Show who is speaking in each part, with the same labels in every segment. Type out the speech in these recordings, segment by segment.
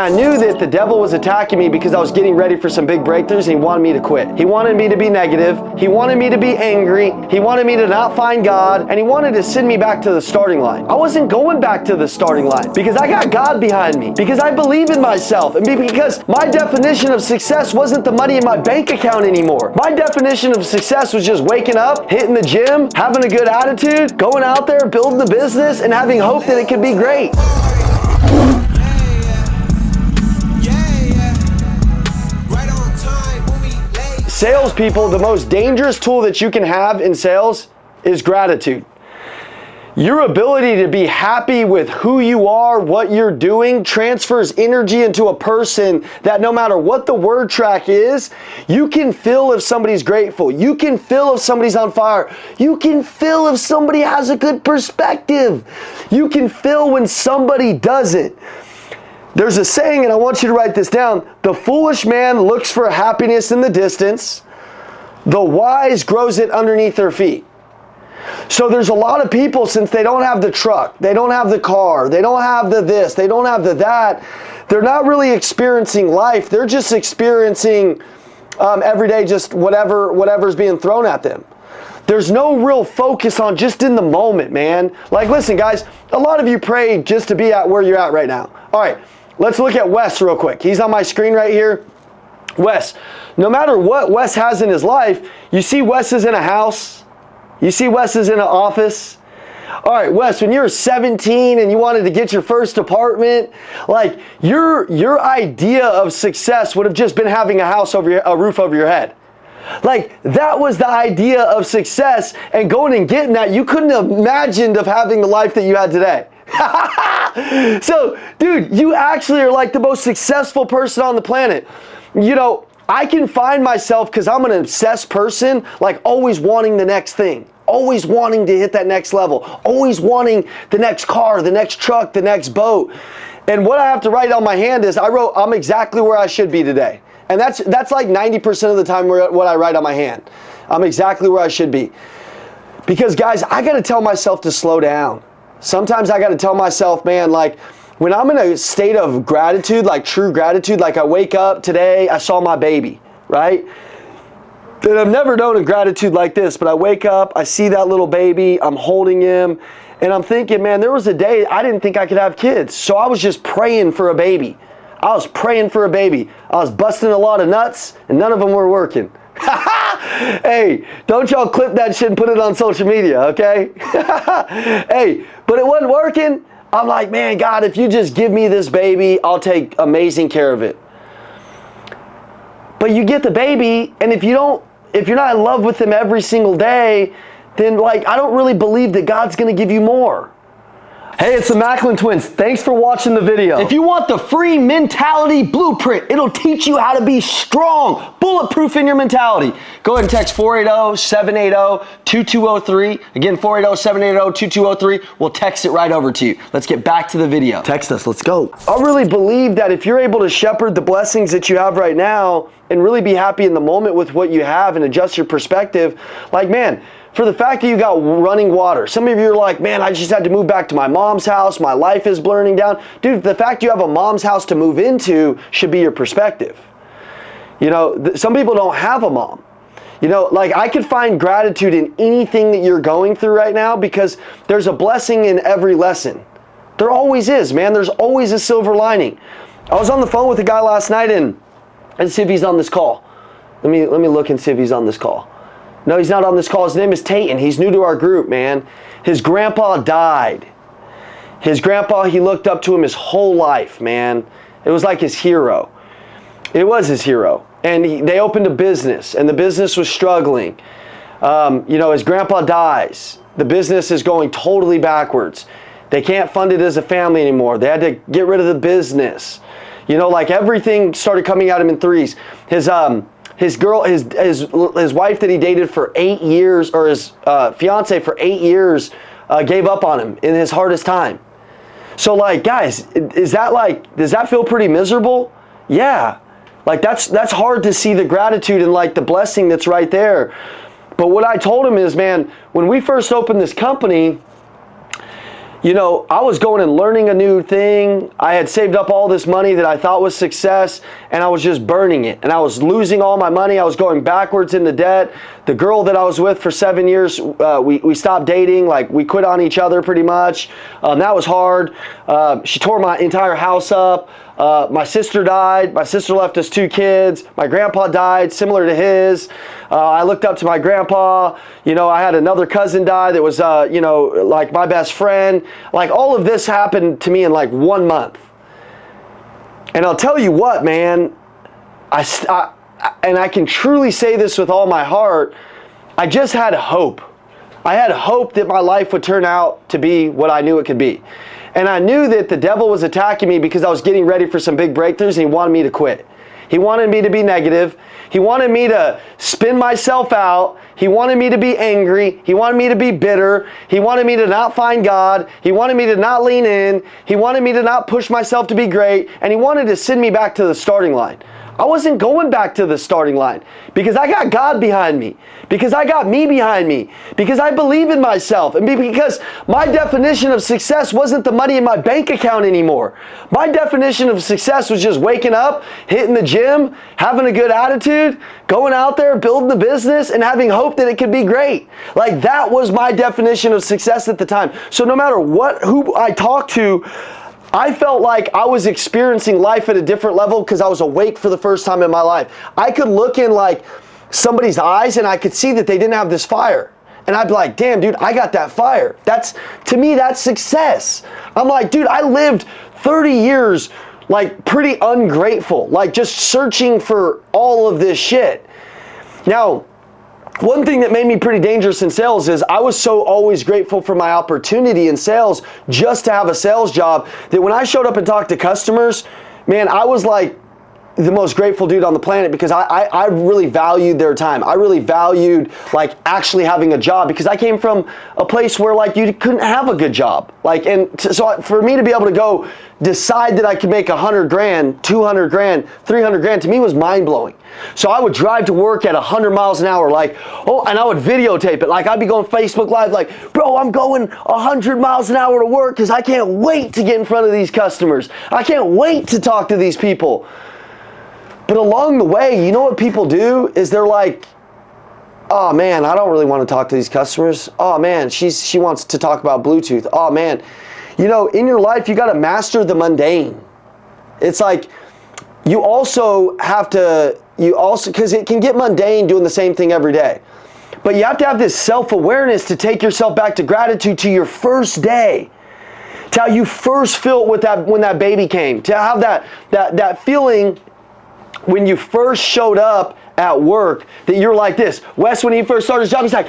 Speaker 1: I knew that the devil was attacking me because I was getting ready for some big breakthroughs and he wanted me to quit. He wanted me to be negative. He wanted me to be angry. He wanted me to not find God, and he wanted to send me back to the starting line. I wasn't going back to the starting line because I got God behind me, because I believe in myself, and because my definition of success wasn't the money in my bank account anymore. My definition of success was just waking up, hitting the gym, having a good attitude, going out there, building the business, and having hope that it could be great. Salespeople, the most dangerous tool that you can have in sales is gratitude. Your ability to be happy with who you are, what you're doing, transfers energy into a person that no matter what the word track is, you can feel if somebody's grateful. You can feel if somebody's on fire. You can feel if somebody has a good perspective. You can feel when somebody doesn't. There's a saying, and I want you to write this down: the foolish man looks for happiness in the distance. The wise grows it underneath their feet. So there's a lot of people, since they don't have the truck, they don't have the car, they don't have the this, they don't have the that, they're not really experiencing life. They're just experiencing every day just whatever's being thrown at them. There's no real focus on just in the moment, man. Like, listen, guys, a lot of you pray just to be at where you're at right now. All right, let's look at Wes real quick. He's on my screen right here. Wes, no matter what Wes has in his life, you see Wes is in a house. You see Wes is in an office. All right, Wes, when you were 17 and you wanted to get your first apartment, like your idea of success would have just been having a roof over your head. Like, that was the idea of success, and going and getting that, you couldn't have imagined of having the life that you had today. So, dude, you actually are like the most successful person on the planet. You know, I can find myself, because I'm an obsessed person, like always wanting the next thing, always wanting to hit that next level, always wanting the next car, the next truck, the next boat. And what I have to write on my hand is I'm exactly where I should be today. And that's like 90% of the time what I write on my hand. I'm exactly where I should be. Because, guys, I got to tell myself to slow down. Sometimes I got to tell myself, man, like, when I'm in a state of gratitude, like true gratitude, like I wake up today, I saw my baby, right? And I've never known a gratitude like this, but I wake up, I see that little baby, I'm holding him, and I'm thinking, man, there was a day I didn't think I could have kids. So I was just praying for a baby. I was praying for a baby. I was busting a lot of nuts, and none of them were working. Hey, don't y'all clip that shit and put it on social media, okay? Hey, but it wasn't working. I'm like, man, God, if you just give me this baby, I'll take amazing care of it. But you get the baby, and if you're not in love with him every single day, then, like, I don't really believe that God's going to give you more. Hey, it's the Macklin Twins. Thanks for watching the video. If you want the free mentality blueprint, it'll teach you how to be strong, bulletproof in your mentality. Go ahead and text 480-780-2203. Again, 480-780-2203. We'll text it right over to you. Let's get back to the video. Text us. Let's go. I really believe that if you're able to shepherd the blessings that you have right now and really be happy in the moment with what you have and adjust your perspective, like, man, for the fact that you got running water. Some of you are like, man, I just had to move back to my mom's house. My life is burning down. Dude, the fact you have a mom's house to move into should be your perspective. You know, some people don't have a mom. You know, like, I could find gratitude in anything that you're going through right now, because there's a blessing in every lesson. There always is, man. There's always a silver lining. I was on the phone with a guy last night, and see if he's on this call. Let me look and see if he's on this call. No, he's not on this call. His name is Tayton. He's new to our group, man. His grandpa died. His grandpa, he looked up to him his whole life, man. It was like his hero. It was his hero. And they opened a business, and the business was struggling. You know, his grandpa dies. The business is going totally backwards. They can't fund it as a family anymore. They had to get rid of the business. You know, like, everything started coming at him in threes. His wife that he dated for 8 years, or his fiance for 8 years, gave up on him in his hardest time. So, like, guys, does that feel pretty miserable? Yeah. Like, that's hard to see the gratitude and, like, the blessing that's right there. But what I told him is, man, when we first opened this company, You know, I was going and learning a new thing. I had saved up all this money that I thought was success, and I was just burning it. And I was losing all my money. I was going backwards into debt. The girl that I was with for 7 years, we stopped dating. Like, we quit on each other pretty much. That was hard. She tore my entire house up. My sister died. My sister left us 2 kids. My grandpa died, similar to his. I looked up to my grandpa. You know, I had another cousin die that was, you know, like my best friend. Like, all of this happened to me in like 1 month. And I'll tell you what, man, and I can truly say this with all my heart, I just had hope. I had hope that my life would turn out to be what I knew it could be. And I knew that the devil was attacking me because I was getting ready for some big breakthroughs, and he wanted me to quit. He wanted me to be negative. He wanted me to spin myself out. He wanted me to be angry. He wanted me to be bitter. He wanted me to not find God. He wanted me to not lean in. He wanted me to not push myself to be great. And he wanted to send me back to the starting line. I wasn't going back to the starting line because I got God behind me, because I got me behind me, because I believe in myself, and because my definition of success wasn't the money in my bank account anymore. My definition of success was just waking up, hitting the gym, having a good attitude, going out there, building the business, and having hope that it could be great. Like, that was my definition of success at the time. So no matter who I talked to, I felt like I was experiencing life at a different level because I was awake for the first time in my life. I could look in like somebody's eyes and I could see that they didn't have this fire. And I'd be like, damn, dude, I got that fire. To me, that's success. I'm like, dude, I lived 30 years like pretty ungrateful, like just searching for all of this shit. Now, one thing that made me pretty dangerous in sales is I was so always grateful for my opportunity in sales just to have a sales job that when I showed up and talked to customers, man, I was like the most grateful dude on the planet because I really valued their time. I really valued like actually having a job because I came from a place where like you couldn't have a good job. Like, so for me to be able to go decide that I could make 100 grand, 200 grand, 300 grand to me was mind blowing. So I would drive to work at 100 miles an hour, like, oh, and I would videotape it. Like, I'd be going Facebook Live, like, bro, I'm going 100 miles an hour to work because I can't wait to get in front of these customers. I can't wait to talk to these people. But along the way, you know what people do is they're like, oh man, I don't really want to talk to these customers. Oh man, she wants to talk about Bluetooth. Oh man, you know, in your life, you got to master the mundane. It's like, you also have to, because it can get mundane doing the same thing every day. But you have to have this self-awareness to take yourself back to gratitude to your first day. To how you first felt with when that baby came. To have that feeling when you first showed up at work that you're like this. Wes, when he first started his job, he's like,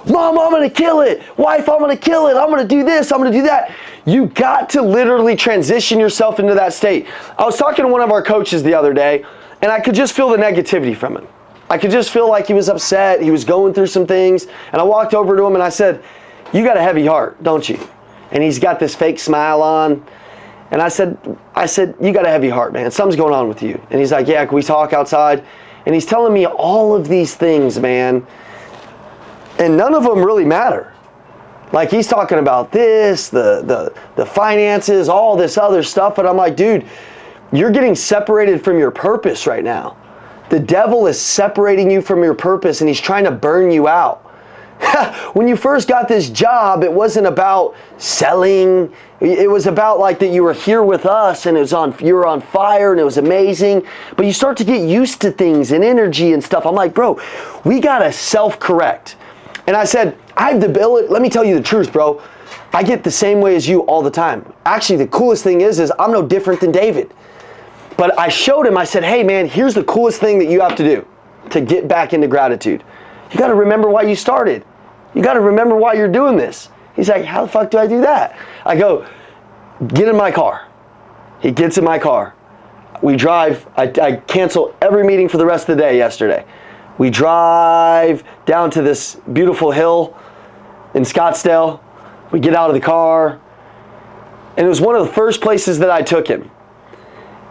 Speaker 1: Mom, I'm going to kill it. Wife, I'm going to kill it. I'm going to do this. I'm going to do that. You got to literally transition yourself into that state. I was talking to one of our coaches the other day, and I could just feel the negativity from him. I could just feel like he was upset. He was going through some things. And I walked over to him and I said, you got a heavy heart, don't you? And he's got this fake smile on. And I said, you got a heavy heart, man. Something's going on with you. And he's like, yeah, can we talk outside? And he's telling me all of these things, man. And none of them really matter. Like, he's talking about this, the finances, all this other stuff. But I'm like, dude, you're getting separated from your purpose right now. The devil is separating you from your purpose, and he's trying to burn you out. When you first got this job, it wasn't about selling. It was about like that you were here with us and you were on fire and it was amazing. But you start to get used to things and energy and stuff. I'm like, bro, we got to self-correct. And I said, I have the ability, let me tell you the truth, bro. I get the same way as you all the time. Actually, the coolest thing is I'm no different than David. But I showed him, I said, hey man, here's the coolest thing that you have to do to get back into gratitude. You got to remember why you started. You got to remember why you're doing this. He's like, how the fuck do I do that? I go, get in my car. He gets in my car. We drive. I cancel every meeting for the rest of the day yesterday. We drive down to this beautiful hill in Scottsdale. We get out of the car. And it was one of the first places that I took him.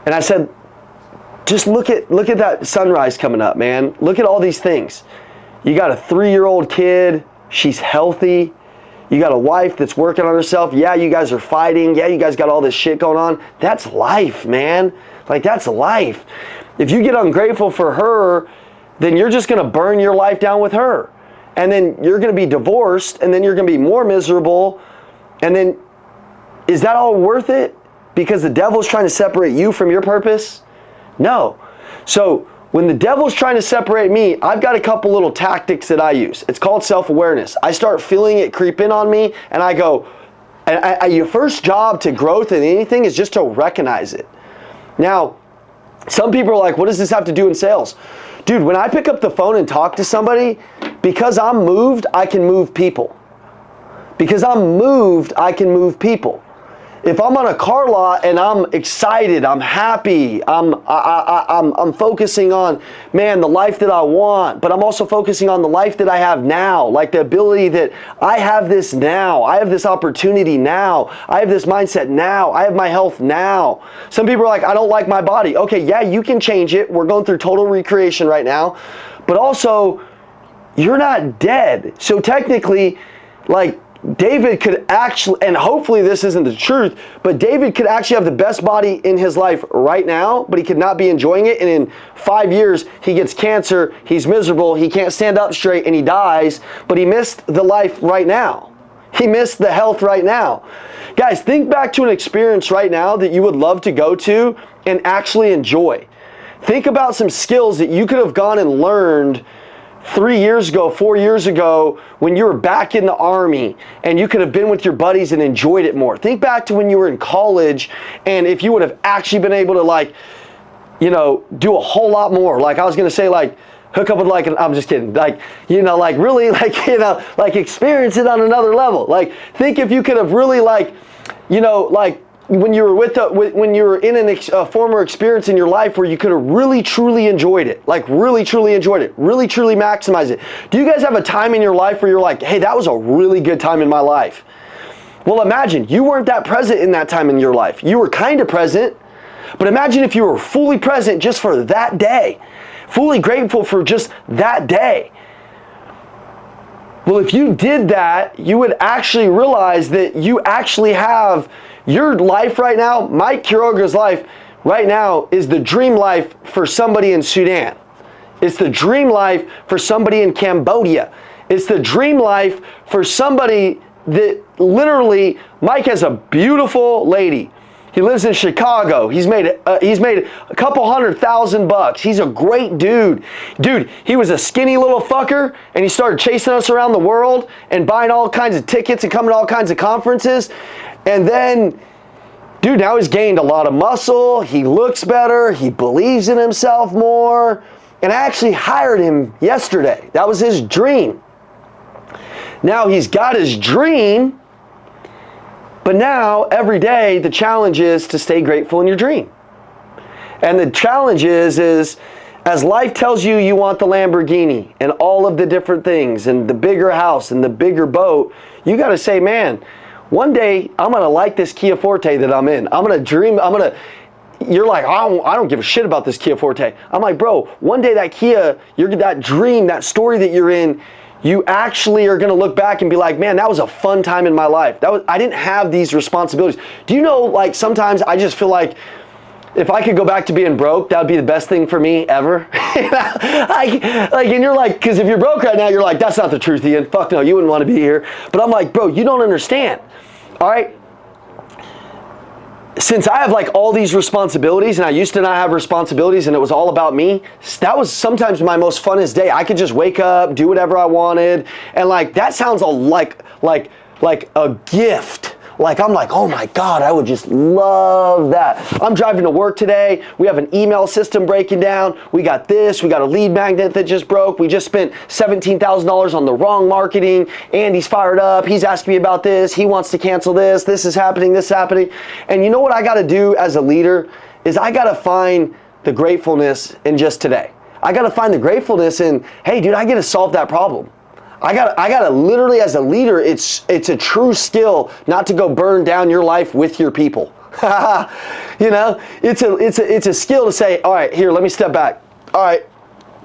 Speaker 1: And I said, just look at that sunrise coming up, man. Look at all these things. You got a 3-year-old kid. She's healthy. You got a wife that's working on herself. Yeah, you guys are fighting. Yeah, you guys got all this shit going on. That's life, man. Like, that's life. If you get ungrateful for her, then you're just going to burn your life down with her. And then you're going to be divorced, and then you're going to be more miserable. And then, is that all worth it? Because the devil's trying to separate you from your purpose? No. So, when the devil's trying to separate me, I've got a couple little tactics that I use. It's called self-awareness. I start feeling it creep in on me, and I go, your first job to growth in anything is just to recognize it. Now, some people are like, what does this have to do in sales? Dude, when I pick up the phone and talk to somebody, because I'm moved, I can move people. Because I'm moved, I can move people. If I'm on a car lot and I'm excited, I'm happy, I'm focusing on, man, the life that I want, but I'm also focusing on the life that I have now, like the ability that I have this now, I have this opportunity now, I have this mindset now, I have my health now. Some people are like, I don't like my body. Okay, yeah, you can change it. We're going through total recreation right now, but also, you're not dead. So technically, like, David could actually, and hopefully this isn't the truth, but David could actually have the best body in his life right now, but he could not be enjoying it. And in 5 years, he gets cancer, he's miserable, he can't stand up straight, and he dies, but he missed the life right now. He missed the health right now. Guys, think back to an experience right now that you would love to go to and actually enjoy. Think about some skills that you could have gone and learned 3 years ago, 4 years ago, when you were back in the Army and you could have been with your buddies and enjoyed it more. Think back to when you were in college, and if you would have actually been able to, like, you know, do a whole lot more. Like, I was going to say, like, hook up with, like, I'm just kidding. Like, you know, like, really, like, you know, like, experience it on another level. Like, think if you could have really, like, you know, like, when you were when you were in a former experience in your life where you could have really truly enjoyed it, like really truly enjoyed it, really truly maximize it. Do you guys have a time in your life where you're like, hey, that was a really good time in my life? Well, imagine you weren't that present in that time in your life. You were kind of present, but imagine if you were fully present just for that day, fully grateful for just that day. Well, if you did that, you would actually realize that you actually have your life right now. Mike Quiroga's life right now is the dream life for somebody in Sudan. It's the dream life for somebody in Cambodia. It's the dream life for somebody that literally, Mike has a beautiful lady. He lives in Chicago. He's made a couple $100,000. He's a great dude. Dude, he was a skinny little fucker, and he started chasing us around the world and buying all kinds of tickets and coming to all kinds of conferences. And then, dude, now he's gained a lot of muscle. He looks better. He believes in himself more. And I actually hired him yesterday. That was his dream. Now he's got his dream. But now, every day, the challenge is to stay grateful in your dream. And the challenge is as life tells you you want the Lamborghini and all of the different things and the bigger house and the bigger boat, you got to say, man, one day I'm going to like this Kia Forte that I'm in. I'm going to dream, you're like, I don't give a shit about this Kia Forte. I'm like, bro, one day that Kia, that dream, that story that you're in, you actually are going to look back and be like, man, that was a fun time in my life. I didn't have these responsibilities. Do you know, like, sometimes I just feel like if I could go back to being broke, that would be the best thing for me ever. And you're like, because if you're broke right now, you're like, that's not the truth, Ian. Fuck no, you wouldn't want to be here. But I'm like, bro, you don't understand. All right? Since I have like all these responsibilities, and I used to not have responsibilities and it was all about me, that was sometimes my most funnest day. I could just wake up, do whatever I wanted, and like that sounds like a gift. Like, I'm like, oh my God, I would just love that. I'm driving to work today. We have an email system breaking down. We got this. We got a lead magnet that just broke. We just spent $17,000 on the wrong marketing. Andy's fired up. He's asking me about this. He wants to cancel this. This is happening. This is happening. And you know what I got to do as a leader is I got to find the gratefulness in just today. I got to find the gratefulness in, hey, dude, I get to solve that problem. I gotta literally, as a leader, it's a true skill not to go burn down your life with your people. You know, it's a skill to say, all right, here, let me step back. All right,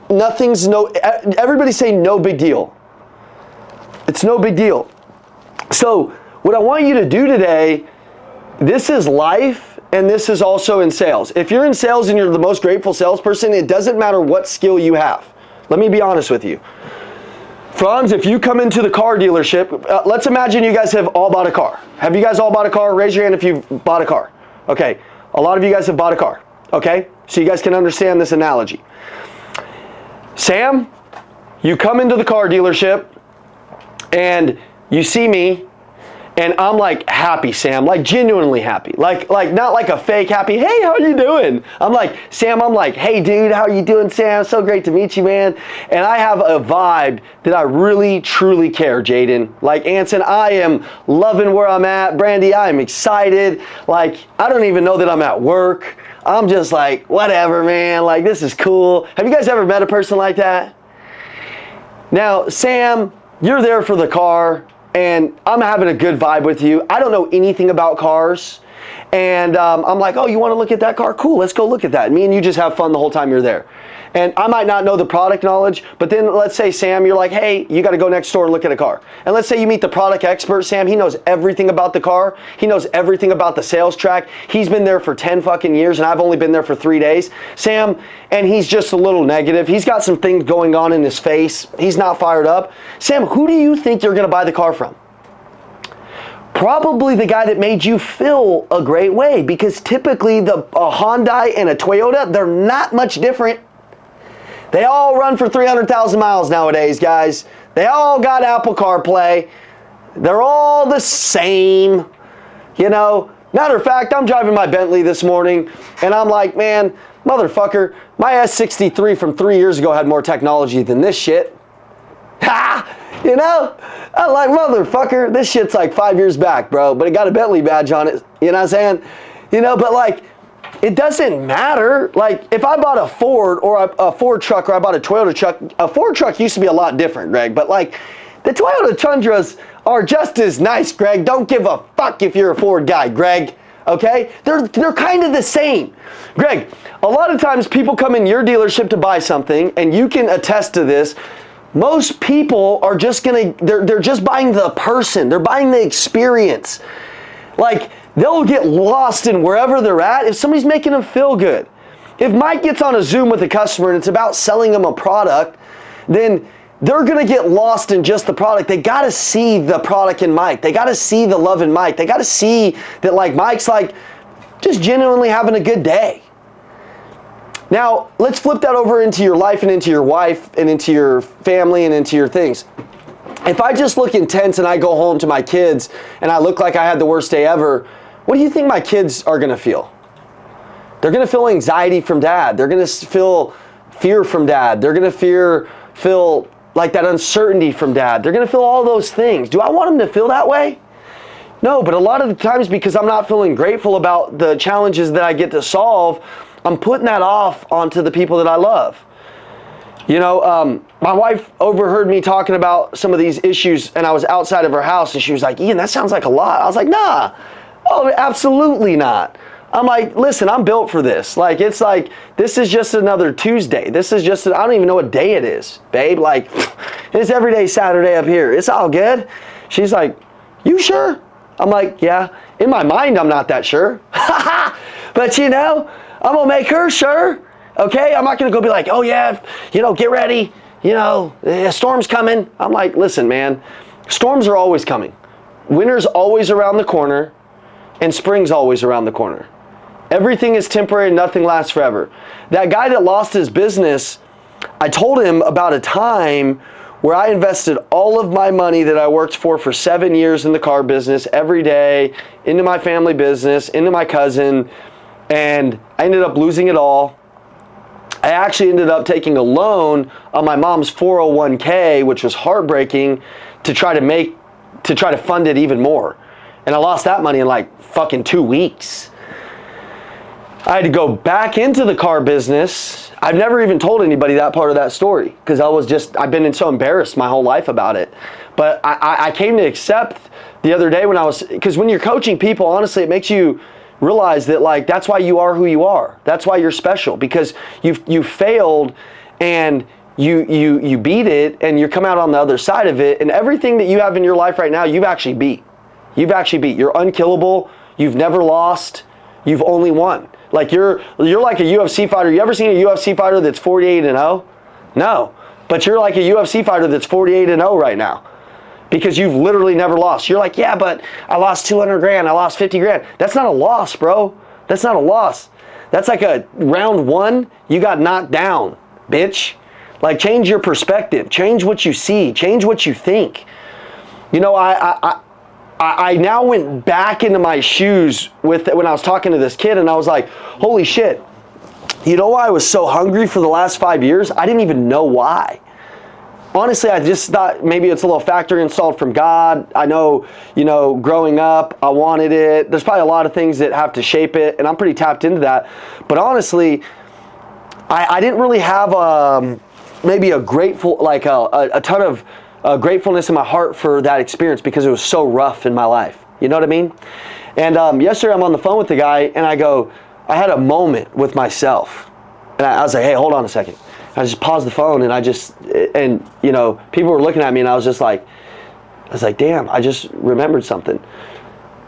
Speaker 1: everybody say no big deal. It's no big deal. So what I want you to do today, this is life and this is also in sales. If you're in sales and you're the most grateful salesperson, it doesn't matter what skill you have. Let me be honest with you. Franz, if you come into the car dealership, let's imagine you guys have all bought a car. Have you guys all bought a car? Raise your hand if you've bought a car. Okay, a lot of you guys have bought a car. Okay, so you guys can understand this analogy. Sam, you come into the car dealership and you see me, and I'm like happy, Sam, like genuinely happy. Like not like a fake happy, hey, how are you doing? I'm like, Sam, I'm like, hey dude, how are you doing, Sam? So great to meet you, man. And I have a vibe that I really, truly care, Jaden. Like, Anson, I am loving where I'm at. Brandy, I am excited. Like, I don't even know that I'm at work. I'm just like, whatever, man. Like, this is cool. Have you guys ever met a person like that? Now, Sam, you're there for the car, and I'm having a good vibe with you. I don't know anything about cars. And I'm like, oh, you want to look at that car? Cool, let's go look at that. And me and you just have fun the whole time you're there. And I might not know the product knowledge, but then let's say, Sam, you're like, hey, you got to go next door and look at a car. And let's say you meet the product expert, Sam. He knows everything about the car. He knows everything about the sales track. He's been there for 10 fucking years, and I've only been there for 3 days. Sam, and he's just a little negative. He's got some things going on in his face. He's not fired up. Sam, who do you think you're going to buy the car from? Probably the guy that made you feel a great way, because typically a Hyundai and a Toyota, they're not much different. They all run for 300,000 miles nowadays, guys. They all got Apple CarPlay. They're all the same, you know. Matter of fact, I'm driving my Bentley this morning, and I'm like, man, motherfucker, my S63 from 3 years ago had more technology than this shit. Ha! You know? I'm like, motherfucker, this shit's like 5 years back, bro, but it got a Bentley badge on it. You know what I'm saying? You know, but like, it doesn't matter. Like, if I bought a Ford or a Ford truck, or I bought a Toyota truck, a Ford truck used to be a lot different, Greg, but like, the Toyota Tundras are just as nice, Greg. Don't give a fuck if you're a Ford guy, Greg. Okay? They're kind of the same. Greg, a lot of times people come in your dealership to buy something, and you can attest to this. Most people are just they're just buying the person. They're buying the experience. Like, they'll get lost in wherever they're at if somebody's making them feel good. If Mike gets on a Zoom with a customer and it's about selling them a product, then they're going to get lost in just the product. They got to see the product in Mike. They got to see the love in Mike. They got to see that, like, Mike's like just genuinely having a good day. Now, let's flip that over into your life and into your wife and into your family and into your things. If I just look intense and I go home to my kids and I look like I had the worst day ever, what do you think my kids are going to feel? They're going to feel anxiety from dad. They're going to feel fear from dad. They're going to feel like that uncertainty from dad. They're going to feel all those things. Do I want them to feel that way? No, but a lot of the times, because I'm not feeling grateful about the challenges that I get to solve, I'm putting that off onto the people that I love. You know, my wife overheard me talking about some of these issues, and I was outside of her house, and she was like, Ian, that sounds like a lot. I was like, nah, oh, absolutely not. I'm like, listen, I'm built for this. Like, it's like, this is just another Tuesday. This is just, I don't even know what day it is, babe. Like, it's every day Saturday up here. It's all good. She's like, you sure? I'm like, yeah. In my mind, I'm not that sure. But, you know, I'm going to make her sure. Okay? I'm not going to go be like, oh, yeah, you know, get ready. You know, a storm's coming. I'm like, listen, man, storms are always coming. Winter's always around the corner, and spring's always around the corner. Everything is temporary, nothing lasts forever. That guy that lost his business, I told him about a time where I invested all of my money that I worked for 7 years in the car business, every day, into my family business, into my cousin, and I ended up losing it all. I actually ended up taking a loan on my mom's 401k, which was heartbreaking, to try to fund it even more. And I lost that money in like fucking 2 weeks. I had to go back into the car business. I've never even told anybody that part of that story because I've been so embarrassed my whole life about it. But I came to accept the other day because when you're coaching people, honestly, it makes you realize that, like, that's why you are who you are. That's why you're special, because you've failed and you beat it and you come out on the other side of it, and everything that you have in your life right now, you've actually beat. You're unkillable. You've never lost. You've only won. Like you're like a UFC fighter. You ever seen a UFC fighter that's 48-0? No. But you're like a UFC fighter that's 48-0 right now. Because you've literally never lost. You're like, yeah, but I lost 200 grand. I lost 50 grand. That's not a loss, bro. That's not a loss. That's like a round one, you got knocked down, bitch. Like, change your perspective. Change what you see. Change what you think. You know, I now went back into my shoes when I was talking to this kid, and I was like, holy shit. You know why I was so hungry for the last 5 years? I didn't even know why. Honestly, I just thought maybe it's a little factory installed from God. I know, you know, growing up, I wanted it. There's probably a lot of things that have to shape it, and I'm pretty tapped into that. But honestly, I didn't really have maybe a grateful, like a ton of gratefulness in my heart for that experience because it was so rough in my life. You know what I mean? And yesterday I'm on the phone with the guy, and I had a moment with myself. And I was like, hey, hold on a second. I just paused the phone, and you know, people were looking at me, and I was like, damn, I just remembered something.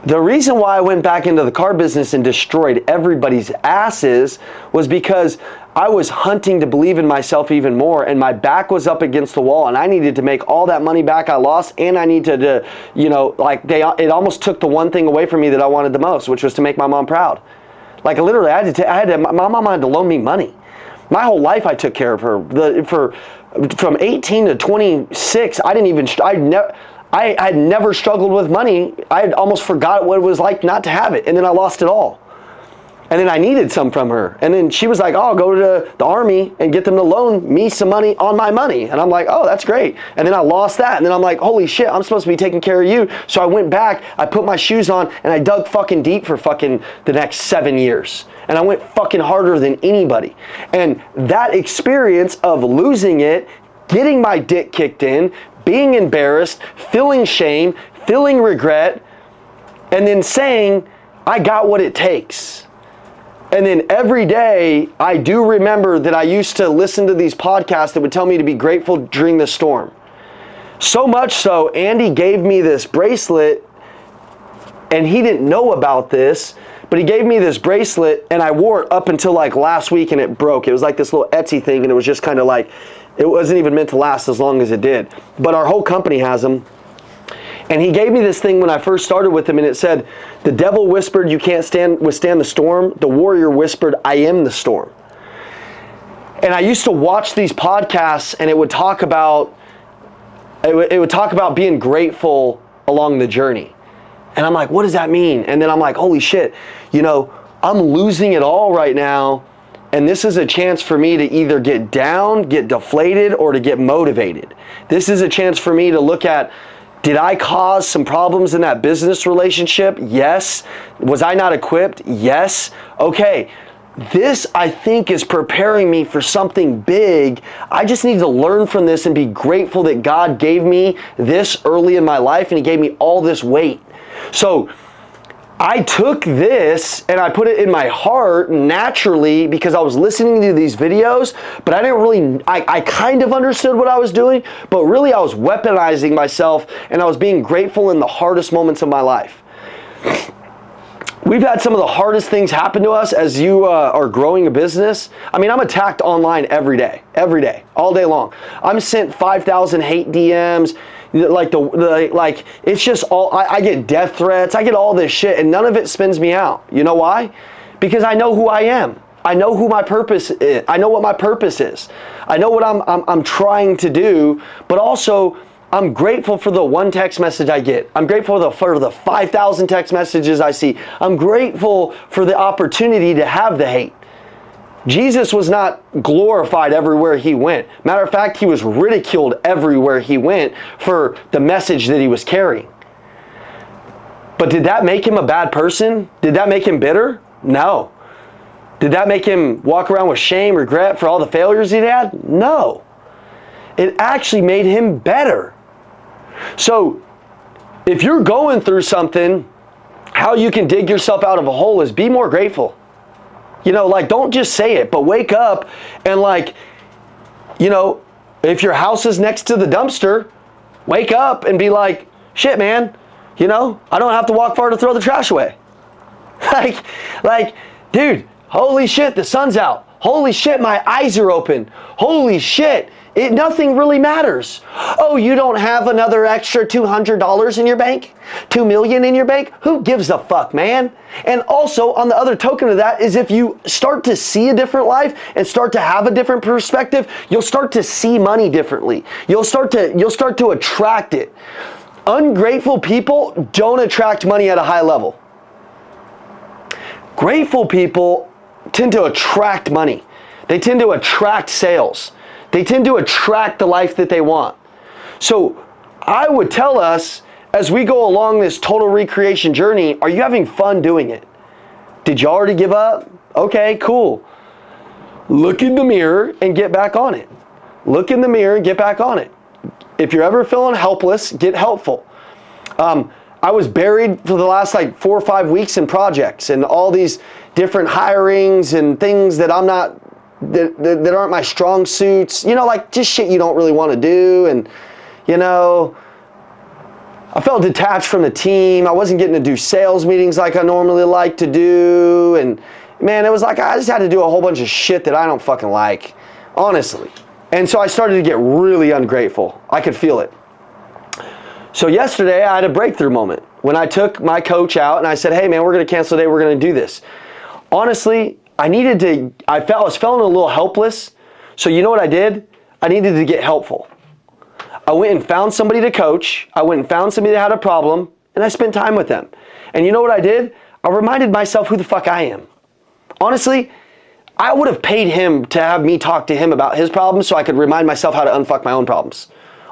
Speaker 1: The reason why I went back into the car business and destroyed everybody's asses was because I was hunting to believe in myself even more, and my back was up against the wall, and I needed to make all that money back I lost, and I needed to, you know, like it almost took the one thing away from me that I wanted the most, which was to make my mom proud. Like literally, my mom had to loan me money. My whole life I took care of her. From 18 to 26, I had never struggled with money. I had almost forgot what it was like not to have it, and then I lost it all. And then I needed some from her. And then she was like, oh, I'll go to the Army and get them to loan me some money on my money. And I'm like, oh, that's great. And then I lost that. And then I'm like, holy shit, I'm supposed to be taking care of you. So I went back, I put my shoes on, and I dug fucking deep for fucking the next 7 years. And I went fucking harder than anybody. And that experience of losing it, getting my dick kicked in, being embarrassed, feeling shame, feeling regret, and then saying, I got what it takes. And then every day, I do remember that I used to listen to these podcasts that would tell me to be grateful during the storm. So much so, Andy gave me this bracelet, and he didn't know about this, but he gave me this bracelet, and I wore it up until like last week, and it broke. It was like this little Etsy thing, and it was just kind of like, it wasn't even meant to last as long as it did. But our whole company has them. And he gave me this thing when I first started with him, and it said, the devil whispered, you can't withstand the storm. The warrior whispered, I am the storm. And I used to watch these podcasts, and it would talk about being grateful along the journey. And I'm like, what does that mean? And then I'm like, holy shit, you know, I'm losing it all right now. And this is a chance for me to either get down, get deflated, or to get motivated. This is a chance for me to look at, did I cause some problems in that business relationship? Yes. Was I not equipped? Yes. Okay. This, I think, is preparing me for something big. I just need to learn from this and be grateful that God gave me this early in my life, and He gave me all this weight. So I took this and I put it in my heart naturally because I was listening to these videos, but I didn't really, I kind of understood what I was doing, but really I was weaponizing myself, and I was being grateful in the hardest moments of my life. We've had some of the hardest things happen to us as you are growing a business. I mean, I'm attacked online every day, all day long. I'm sent 5,000 hate DMs. Like it's just all, I get death threats, I get all this shit, and none of it spins me out. You know why? Because I know who I am. I know who my purpose is. I know what my purpose is. I know what I'm trying to do, but also I'm grateful for the one text message I get. I'm grateful for the 5,000 text messages I see. I'm grateful for the opportunity to have the hate. Jesus was not glorified everywhere He went. Matter of fact, He was ridiculed everywhere He went for the message that He was carrying. But did that make Him a bad person? Did that make Him bitter? No. Did that make Him walk around with shame, regret for all the failures He'd had? No. It actually made Him better. So, if you're going through something, how you can dig yourself out of a hole is be more grateful. You know, like, don't just say it, but wake up and, like, you know, If your house is next to the dumpster, wake up and be like, shit, man, I don't have to walk far to throw the trash away. like, dude, holy shit, the sun's out. Holy shit, my eyes are open. Holy shit, nothing really matters. Oh, you don't have another extra $200 in your bank? $2 million in your bank? Who gives a fuck, man? And also, on the other token of that is if you start to see a different life and start to have a different perspective, you'll start to see money differently. You'll start to attract it. Ungrateful people don't attract money at a high level. Grateful people tend to attract money. They tend to attract sales. They tend to attract the life that they want. So I would tell us, as we go along this total recreation journey, are you having fun doing it? Did you already give up? Okay, cool. Look in the mirror and get back on it. Look in the mirror and get back on it. If you're ever feeling helpless, get helpful. I was buried for the last 4 or 5 weeks in projects and all these different hirings and things that that aren't my strong suits, just shit you don't really want to do. And, I felt detached from the team. I wasn't getting to do sales meetings like I normally like to do. And man, it was like I just had to do a whole bunch of shit that I don't fucking like, honestly. And so I started to get really ungrateful. I could feel it. So yesterday I had a breakthrough moment when I took my coach out and I said, hey man, we're going to cancel today. We're going to do this. Honestly, I was feeling a little helpless. So you know what I did? I needed to get helpful. I went and found somebody to coach. I went and found somebody that had a problem and I spent time with them. And you know what I did? I reminded myself who the fuck I am. Honestly, I would have paid him to have me talk to him about his problems so I could remind myself how to unfuck my own problems.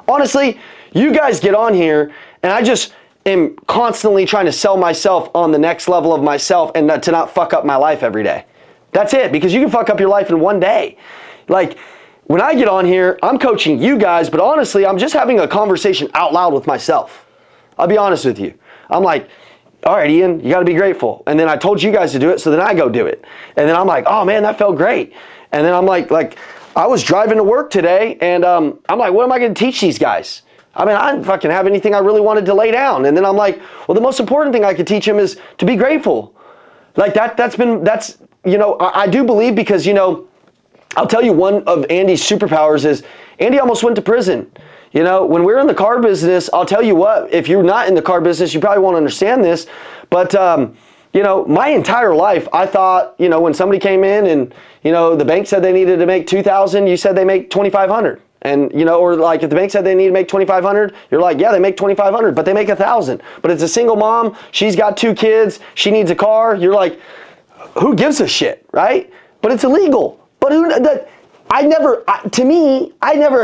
Speaker 1: Honestly, you guys get on here and I just am constantly trying to sell myself on the next level of myself and to not fuck up my life every day. That's it, because you can fuck up your life in one day. When I get on here, I'm coaching you guys, but honestly, I'm just having a conversation out loud with myself. I'll be honest with you. I'm like, all right, Ian, you got to be grateful. And then I told you guys to do it, so then I go do it. And then I'm like, oh man, that felt great. And then I'm like I was driving to work today, and I'm like, what am I going to teach these guys? I didn't fucking have anything I really wanted to lay down. And then I'm like, well, the most important thing I could teach them is to be grateful. I do believe because, I'll tell you one of Andy's superpowers is Andy almost went to prison. When we're in the car business, I'll tell you what, if you're not in the car business, you probably won't understand this. But, my entire life, I thought, when somebody came in and, the bank said they needed to make $2,000, you said they make $2,500. And, if the bank said they need to make $2,500, you're like, yeah, they make $2,500, but they make $1,000. But it's a single mom. She's got 2 kids. She needs a car. You're like, who gives a shit, right? But it's illegal. But I never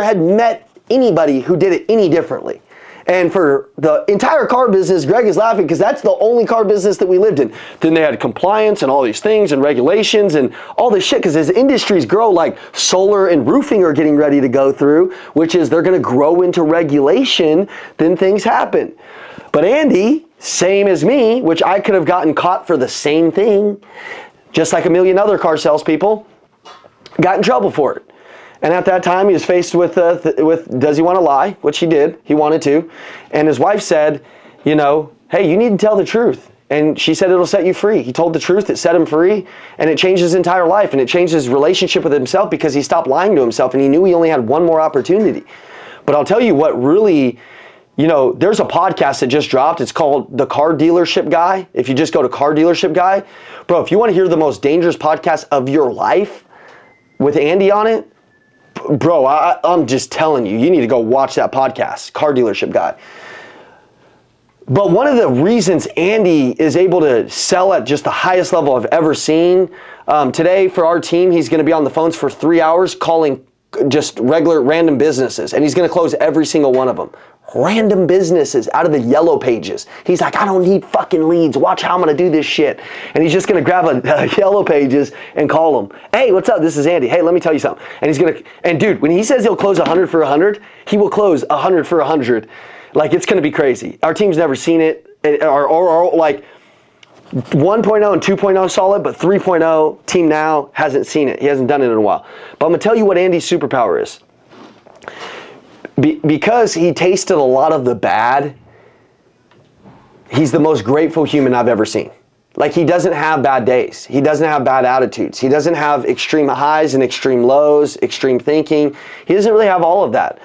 Speaker 1: had met anybody who did it any differently. And for the entire car business, Greg is laughing because that's the only car business that we lived in. Then they had compliance and all these things and regulations and all this shit, because as industries grow, like solar and roofing are getting ready to go through, which is they're going to grow into regulation, then things happen. But Andy, same as me, which I could have gotten caught for the same thing, just like a million other car salespeople, got in trouble for it. And at that time, he was faced with does he want to lie? Which he did. He wanted to. And his wife said, hey, you need to tell the truth. And she said, it'll set you free. He told the truth. It set him free. And it changed his entire life. And it changed his relationship with himself because he stopped lying to himself. And he knew he only had one more opportunity. But I'll tell you what really, there's a podcast that just dropped. It's called The Car Dealership Guy. If you just go to Car Dealership Guy. Bro, if you want to hear the most dangerous podcast of your life with Andy on it, bro, I'm just telling you, you need to go watch that podcast, Car Dealership Guy. But one of the reasons Andy is able to sell at just the highest level I've ever seen, today for our team, he's going to be on the phones for 3 hours calling just regular random businesses, and he's going to close every single one of them. Random businesses out of the yellow pages. He's like, I don't need fucking leads. Watch how I'm going to do this shit. And he's just going to grab a yellow pages and call them. Hey, what's up? This is Andy. Hey, let me tell you something. And he's going to, and dude, when he says he'll close 100 for 100, he will close 100 for 100. Like, it's going to be crazy. Our team's never seen it. Or like 1.0 and 2.0 solid, but 3.0 team now hasn't seen it. He hasn't done it in a while. But I'm going to tell you what Andy's superpower is. Because he tasted a lot of the bad, he's the most grateful human I've ever seen. Like, he doesn't have bad days. He doesn't have bad attitudes. He doesn't have extreme highs and extreme lows, extreme thinking. He doesn't really have all of that.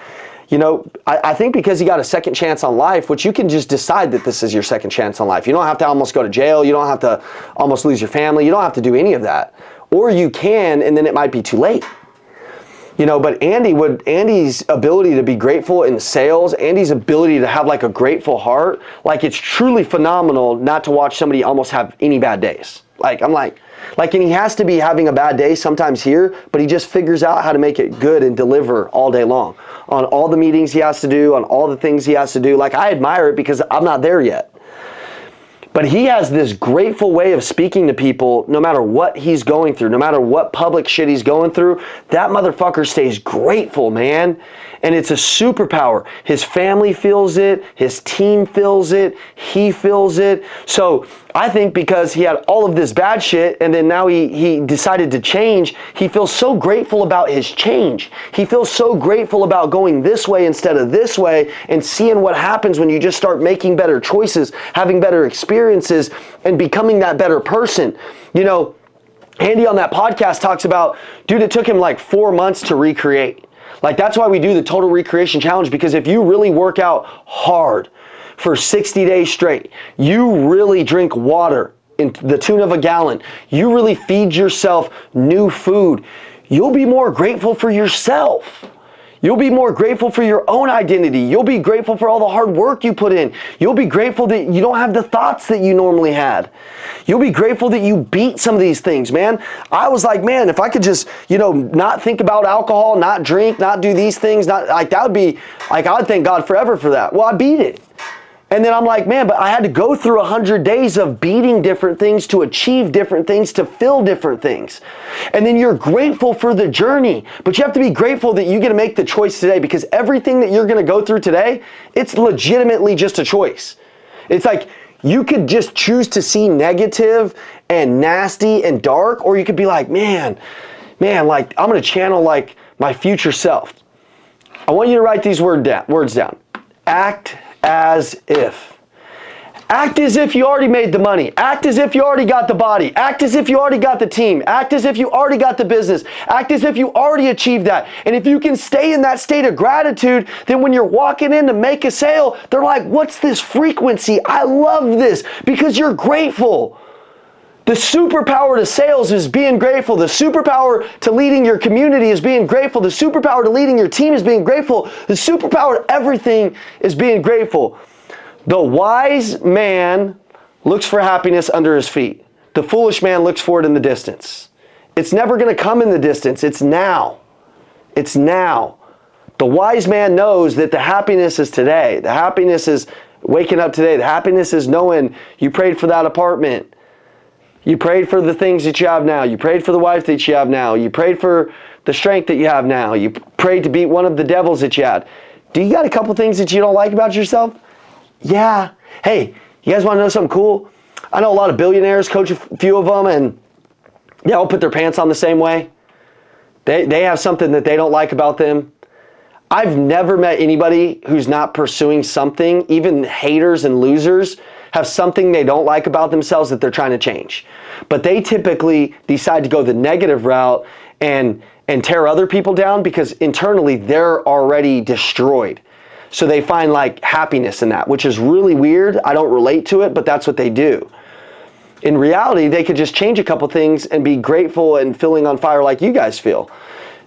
Speaker 1: You know, I think because he got a second chance on life, which you can just decide that this is your second chance on life. You don't have to almost go to jail. You don't have to almost lose your family. You don't have to do any of that. Or you can, and then it might be too late. You know, but Andy's ability to be grateful in sales, Andy's ability to have like a grateful heart, like it's truly phenomenal not to watch somebody almost have any bad days. Like, I'm like, and he has to be having a bad day sometimes here, but he just figures out how to make it good and deliver all day long on all the meetings he has to do, on all the things he has to do. Like, I admire it because I'm not there yet. But he has this grateful way of speaking to people no matter what he's going through, no matter what public shit he's going through. That motherfucker stays grateful, man. And it's a superpower. His family feels it. His team feels it. He feels it. So I think because he had all of this bad shit and then now he decided to change, he feels so grateful about his change. He feels so grateful about going this way instead of this way and seeing what happens when you just start making better choices, having better experiences, and becoming that better person. You know, Andy on that podcast talks about, dude, it took him like 4 months to recreate. Like, that's why we do the Total Recreation Challenge, because if you really work out hard for 60 days straight, you really drink water in the tune of a gallon, you really feed yourself new food, you'll be more grateful for yourself. You'll be more grateful for your own identity. You'll be grateful for all the hard work you put in. You'll be grateful that you don't have the thoughts that you normally had. You'll be grateful that you beat some of these things, man. I was like, man, if I could just, you know, not think about alcohol, not drink, not do these things, not like that would be, like, I would thank God forever for that. Well, I beat it. And then I'm like, man, but I had to go through 100 days of beating different things to achieve different things, to fill different things. And then you're grateful for the journey, but you have to be grateful that you get to make the choice today, because everything that you're going to go through today, it's legitimately just a choice. It's like you could just choose to see negative and nasty and dark, or you could be like, man, like I'm going to channel like my future self. I want you to write these words down. Act as if. Act as if you already made the money. Act as if you already got the body. Act as if you already got the team. Act as if you already got the business. Act as if you already achieved that. And if you can stay in that state of gratitude, then when you're walking in to make a sale, they're like, what's this frequency? I love this, because you're grateful. The superpower to sales is being grateful. The superpower to leading your community is being grateful. The superpower to leading your team is being grateful. The superpower to everything is being grateful. The wise man looks for happiness under his feet. The foolish man looks for it in the distance. It's never going to come in the distance. It's now. It's now. The wise man knows that the happiness is today. The happiness is waking up today. The happiness is knowing you prayed for that apartment. You prayed for the things that you have now. You prayed for the wife that you have now. You prayed for the strength that you have now. You prayed to beat one of the devils that you had. Do you got a couple things that you don't like about yourself? Yeah. Hey, you guys want to know something cool? I know a lot of billionaires, coach a few of them, and they all put their pants on the same way. They have something that they don't like about them. I've never met anybody who's not pursuing something, even haters and losers, have something they don't like about themselves that they're trying to change. But they typically decide to go the negative route and tear other people down because internally they're already destroyed. So they find like happiness in that, which is really weird. I don't relate to it, but that's what they do. In reality, they could just change a couple things and be grateful and feeling on fire like you guys feel.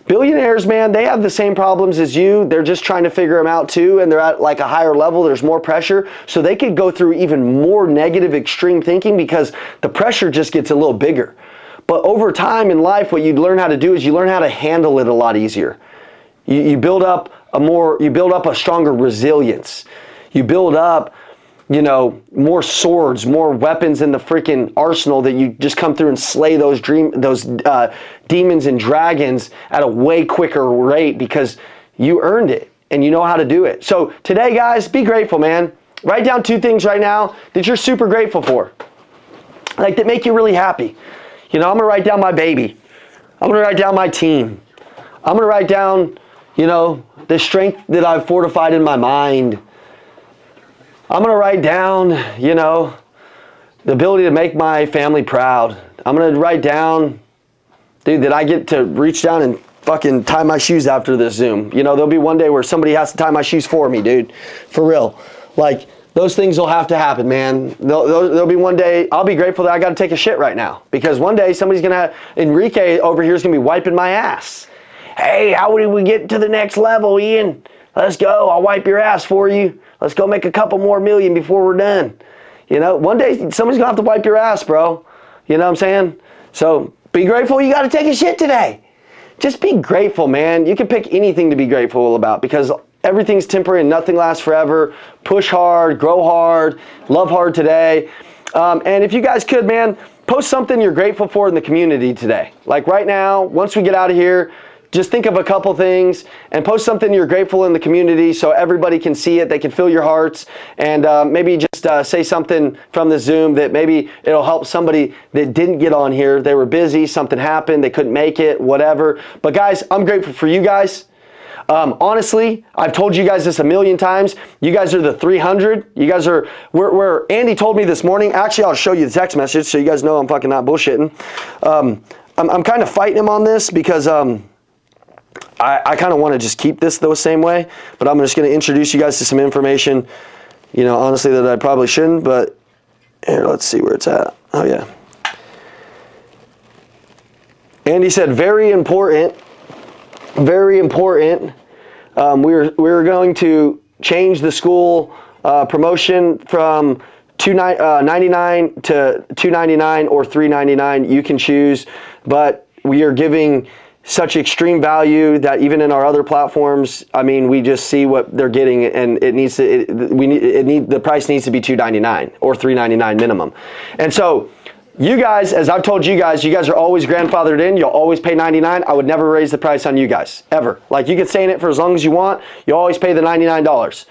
Speaker 1: Billionaires, man, they have the same problems as you. They're just trying to figure them out too, and they're at like a higher level. There's more pressure. So they could go through even more negative, extreme thinking because the pressure just gets a little bigger. But over time in life, what you learn how to do is you learn how to handle it a lot easier. You build up a stronger resilience. You build up, more swords, more weapons in the freaking arsenal that you just come through and slay those demons and dragons at a way quicker rate because you earned it and you know how to do it. So today, guys, be grateful, man. Write down 2 things right now that you're super grateful for, like that make you really happy. I'm gonna write down my baby. I'm gonna write down my team. I'm gonna write down, you know, the strength that I've fortified in my mind. I'm going to write down, you know, the ability to make my family proud. I'm going to write down, dude, that I get to reach down and fucking tie my shoes after this Zoom. You know, there'll be one day where somebody has to tie my shoes for me, dude. For real. Like, those things will have to happen, man. There'll be one day, I'll be grateful that I got to take a shit right now. Because one day somebody's going to, Enrique over here is going to be wiping my ass. Hey, how did we get to the next level, Ian? Let's go. I'll wipe your ass for you. Let's go make a couple more million before we're done. You know, one day somebody's going to have to wipe your ass, bro. You know what I'm saying? So be grateful you got to take a shit today. Just be grateful, man. You can pick anything to be grateful about because everything's temporary and nothing lasts forever. Push hard, grow hard, love hard today. And if you guys could, man, post something you're grateful for in the community today. Like right now, once we get out of here, just think of a couple things and post something you're grateful in the community so everybody can see it, they can feel your hearts, and maybe just say something from the Zoom that maybe it'll help somebody that didn't get on here. They were busy, something happened, they couldn't make it, whatever. But guys, I'm grateful for you guys. Honestly, I've told you guys this a million times. You guys are the 300. You guys are where Andy told me this morning. Actually, I'll show you the text message so you guys know I'm fucking not bullshitting. I'm kind of fighting him on this because I kind of want to just keep this the same way, but I'm just going to introduce you guys to some information, you know, honestly, that I probably shouldn't, but here, let's see where it's at. Oh, yeah. Andy said, very important, very important. We're going to change the school promotion from $299 to $299 or $399. You can choose, but we are giving such extreme value that even in our other platforms, I mean, we just see what they're getting, and it needs to. The price needs to be $299 or $399 minimum. And so, you guys, as I've told you guys are always grandfathered in. You'll always pay $99. I would never raise the price on you guys ever. Like you can stay in it for as long as you want. You always pay the $99.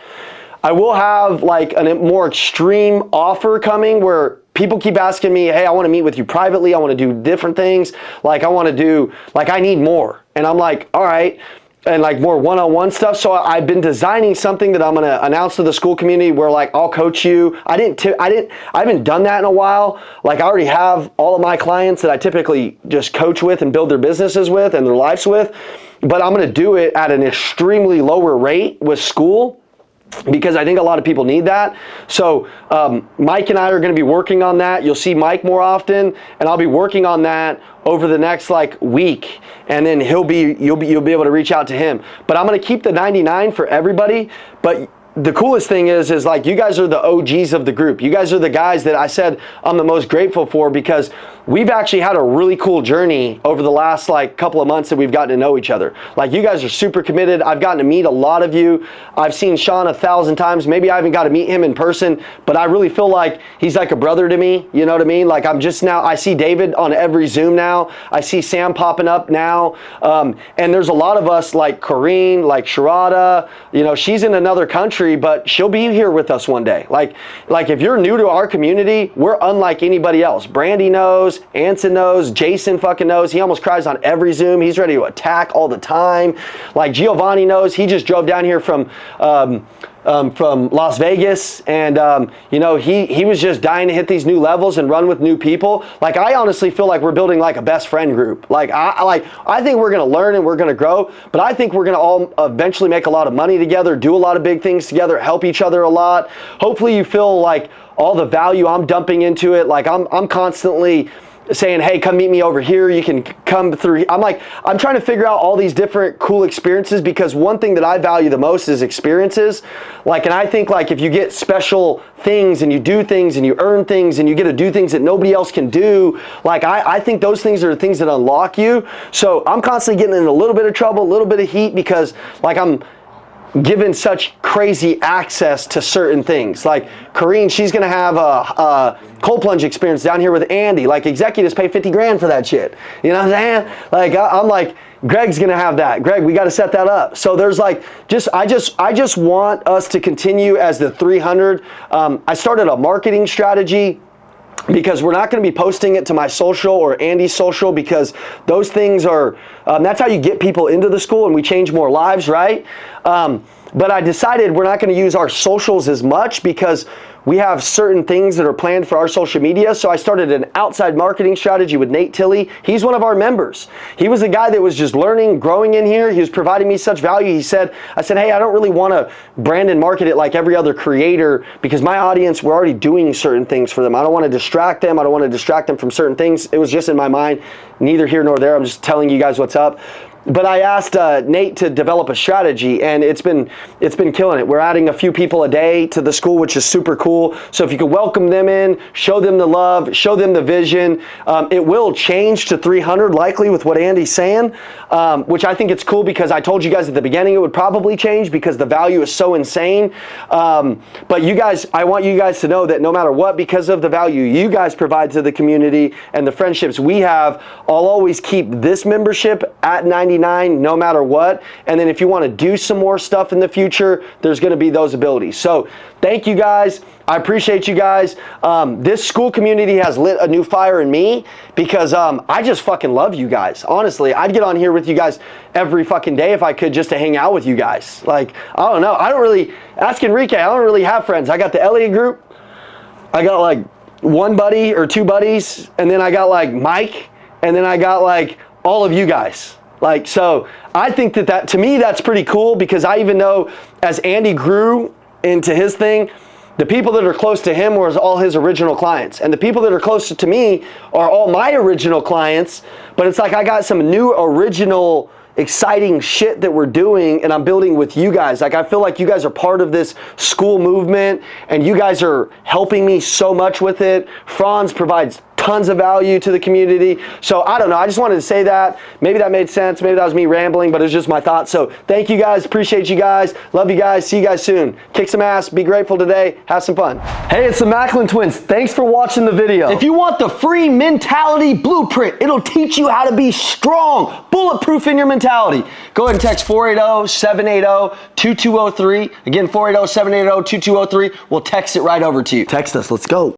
Speaker 1: I will have like a more extreme offer coming where people keep asking me, hey, I want to meet with you privately. I want to do different things. Like I need more. And I'm like, all right. And like more one-on-one stuff. So I've been designing something that I'm going to announce to the school community where like I'll coach you. I haven't done that in a while. Like I already have all of my clients that I typically just coach with and build their businesses with and their lives with. But I'm going to do it at an extremely lower rate with school, because I think a lot of people need that. So Mike and I are going to be working on that. You'll see Mike more often, and I'll be working on that over the next like week, and then you'll be able to reach out to him. But I'm going to keep the $99 for everybody. But the coolest thing is like you guys are the OGs of the group. You guys are the guys that I said I'm the most grateful for, because we've actually had a really cool journey over the last like couple of months that we've gotten to know each other. Like you guys are super committed. I've gotten to meet a lot of you. I've seen Sean 1,000 times. Maybe I haven't got to meet him in person, but I really feel like he's like a brother to me. You know what I mean? Like I see David on every Zoom now. I see Sam popping up now. And there's a lot of us like Corrine, like Sharada, you know, she's in another country, but she'll be here with us one day. Like if you're new to our community, we're unlike anybody else. Brandy knows, Anson knows, Jason fucking knows. He almost cries on every Zoom. He's ready to attack all the time. Like Giovanni knows. He just drove down here from Las Vegas, and you know, he was just dying to hit these new levels and run with new people. Like I honestly feel like we're building like a best friend group. Like I think we're gonna learn and we're gonna grow, but I think we're gonna all eventually make a lot of money together, do a lot of big things together, help each other a lot. Hopefully you feel like all the value I'm dumping into it. Like I'm constantly saying, hey, come meet me over here. You can come through. I'm trying to figure out all these different cool experiences, because one thing that I value the most is experiences. Like, and I think like if you get special things and you do things and you earn things and you get to do things that nobody else can do, like I think those things are the things that unlock you. So I'm constantly getting in a little bit of trouble, a little bit of heat, because like I'm given such crazy access to certain things. Like Corrine, she's gonna have a cold plunge experience down here with Andy. Like executives pay 50 grand for that shit. You know what I'm saying? Like I'm like, Greg's gonna have that. Greg, we got to set that up. So there's like, I just want us to continue as the 300. I started a marketing strategy because we're not going to be posting it to my social or Andy's social, because those things are, that's how you get people into the school and we change more lives, right? But I decided we're not going to use our socials as much because we have certain things that are planned for our social media. So I started an outside marketing strategy with Nate Tilley. He's one of our members. He was a guy that was just learning, growing in here. He was providing me such value. I said, hey, I don't really want to brand and market it like every other creator, because my audience, we're already doing certain things for them. I don't want to distract them. I don't want to distract them from certain things. It was just in my mind, neither here nor there. I'm just telling you guys what's up. But I asked Nate to develop a strategy, and it's been killing it. We're adding a few people a day to the school, which is super cool. So if you could welcome them in, show them the love, show them the vision. It will change to 300 likely with what Andy's saying, which I think it's cool, because I told you guys at the beginning it would probably change because the value is so insane. But you guys, I want you guys to know that no matter what, because of the value you guys provide to the community and the friendships we have, I'll always keep this membership at 99 no matter what. And then if you want to do some more stuff in the future, there's going to be those abilities. So thank you guys. I appreciate you guys. This school community has lit a new fire in me, because I just fucking love you guys. Honestly, I'd get on here with you guys every fucking day if I could, just to hang out with you guys. Like, I don't know. I don't really, ask Enrique, I don't really have friends. I got the Elliott group. I got like one buddy or two buddies. And then I got like Mike. And then I got like all of you guys. Like, so I think that to me, that's pretty cool, because I even know as Andy grew into his thing, the people that are close to him were all his original clients. And the people that are closer to me are all my original clients. But it's like I got some new original exciting shit that we're doing, and I'm building with you guys. Like, I feel like you guys are part of this school movement, and you guys are helping me so much with it. Franz provides tons of value to the community. So I don't know, I just wanted to say that. Maybe that made sense. Maybe that was me rambling, but it was just my thoughts. So thank you guys, appreciate you guys, love you guys, see you guys soon. Kick some ass, be grateful today, have some fun. Hey, it's the Macklin Twins. Thanks for watching the video. If you want the free mentality blueprint, it'll teach you how to be strong, bulletproof in your mentality. Go ahead and text 480-780-2203. Again, 480-780-2203. We'll text it right over to you. Text us, let's go.